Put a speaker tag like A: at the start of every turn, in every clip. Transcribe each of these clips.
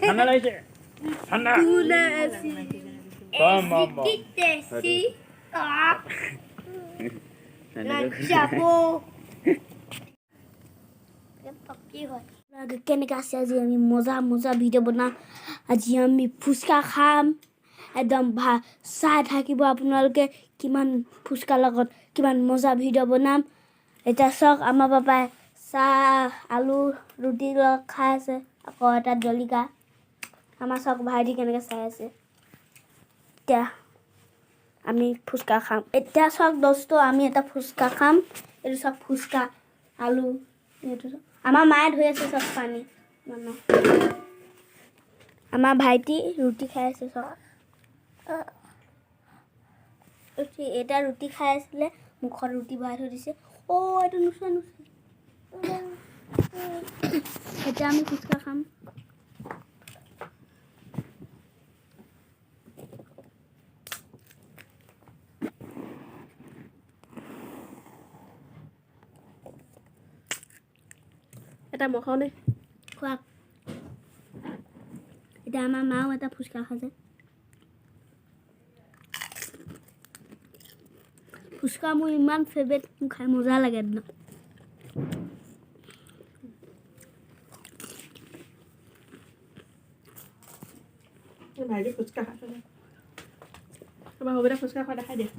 A: ঠান্ডা লাগছে ঠান্ডা
B: Tuna asi.
A: Bom.
B: Kita si. Nachapo. কেনেকৈ আছে আজি আমি মজা মজা ভিডিঅ' বনাম আজি আমি ফুচকা খাম একদম চাই থাকিব আপোনালোকে কিমান ফুচকাৰ লগত কিমান মজা ভিডিঅ' বনাম এতিয়া চাওক আমাৰ পাপাই চাহ আলু ৰুটি লগত খাই আছে আকৌ এটা জলকীয়া আমাৰ চাওক ভাইটি কেনেকৈ চাই আছে এতিয়া আমি ফুচকা খাম এতিয়া চাওক দোস্ত আমি এটা ফুচকা খাম এইটো চাওক ফুচকা আলু এইটো আমাৰ মায়ে ধুই আছে চব পানী আমাৰ ভাইটি ৰুটি খাই আছে চব এটা ৰুটি খাই আছিলে মুখত ৰুটি ভৰাই থৈ দিছে এইটো নুচুৱে এতিয়া আমি ফুচকা খাম
C: এটা মখাও নে
B: খোৱা এতিয়া আমাৰ মাও এটা ফুচকা খাইছে ফুচকা মোৰ ইমান ফেভৰেট মোৰ খাই মজা লাগে একদম
C: ভাইটি ফুচকা খাইছে তোমাৰ হবিতা ফুচকা খোৱা দেখাই দিয়া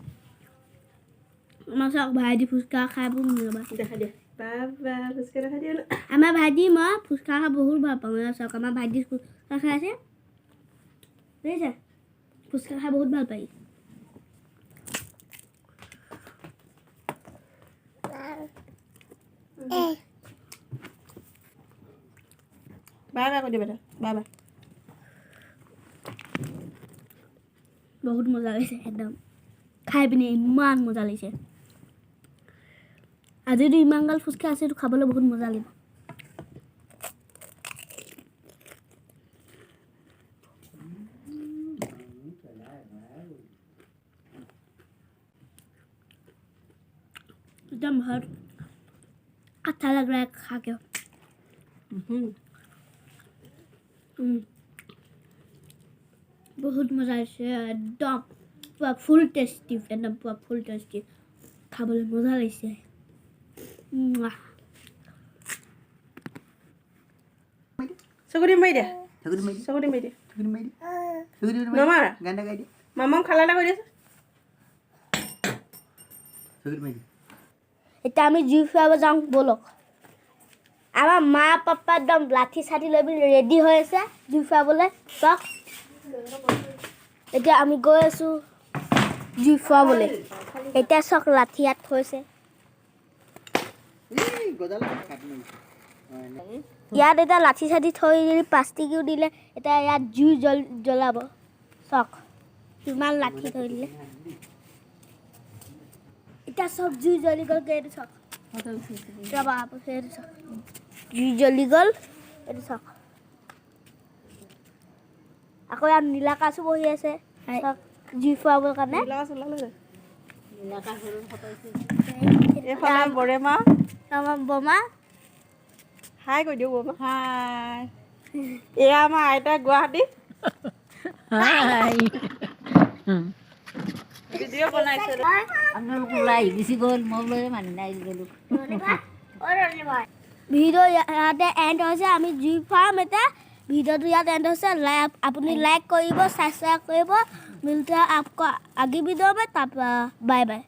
B: আমাৰ চাওক ভাইটি ফুচকা খাই বহুত মজা পায়
C: দেখাই দিয়া বাবা ফুচকা দেখাই দিয়া
B: আমাৰ ভাইটি মই ফুচকা খাই বহুত ভাল পাওঁ চাওক আমাৰ ভাইটি ফুচকা খাই আছে বুজিছে ফুচকা খাই বহুত ভাল পায়
C: বাই বাই কৈ দিবা বাই বাই
B: বহুত মজা লাগিছে একদম খাই পিনে ইমান মজা লাগিছে আজিতো ইমান গাল ফুচকা আছে এইটো খাবলৈ বহুত মজা লাগিব एकदम बहुत अच्छा लग रहा है खा के बहुत मजा আছে একদম পুৰা ফুল টেষ্টি একদম পুৰা ফুল টেষ্টি খাবলৈ মজা লাগিছে
C: চকুদি মাৰি দিয়া চকুদি মাৰি দিয়া নমাৰা মামাক খালা এটা কৰি দিয়াচোন
B: এতিয়া আমি জুই ফুৰাব যাওঁ ব'লক আমাৰ মা পাপা একদম লাঠি চাঠি লৈ পিনি ৰেডি হৈ আছে জুই ফুৰাবলৈ চাওক এতিয়া আমি গৈ আছোঁ জুই ফুৰাবলৈ এতিয়া চাওক লাঠি ইয়াত থৈছে ইয়াত এতিয়া লাঠি চাঠি থৈ দিলে প্লাষ্টিকো দিলে এতিয়া ইয়াত জুই জ্বলাব চাওক কিমান লাঠি থৈ দিলে এতিয়া চব জুই জ্বলি গ'ল এইটো চাওক ৰ'বা সেইটো চাওক জুই জ্বলি গ'ল এইটো চাওক আকৌ ইয়াত নীলাকাশো বহি আছে চাওক জুই ফুৰাবৰ কাৰণে
C: এইফালে বৰেমা
B: আমাৰ বমা
C: হাই কৈ দিওঁ বৰমা হাই এয়া আমাৰ আইতা গুৱাহাটী ভিডিঅ' বনাইছে
D: আপোনালোক ওলাই গুচি গ'ল মই বোলে মানি নাই গ'লোঁ
B: ভিডিঅ' ইয়াতে এণ্ড হৈছে আমি জুই ফুৰাম এতিয়া ভিডিঅ'টো ইয়াত এণ্ড হৈছে আপুনি লাইক কৰিব ছাবস্ক্ৰাইব কৰিব মিলতে आपको आगे वीडियो में तब बाय बाय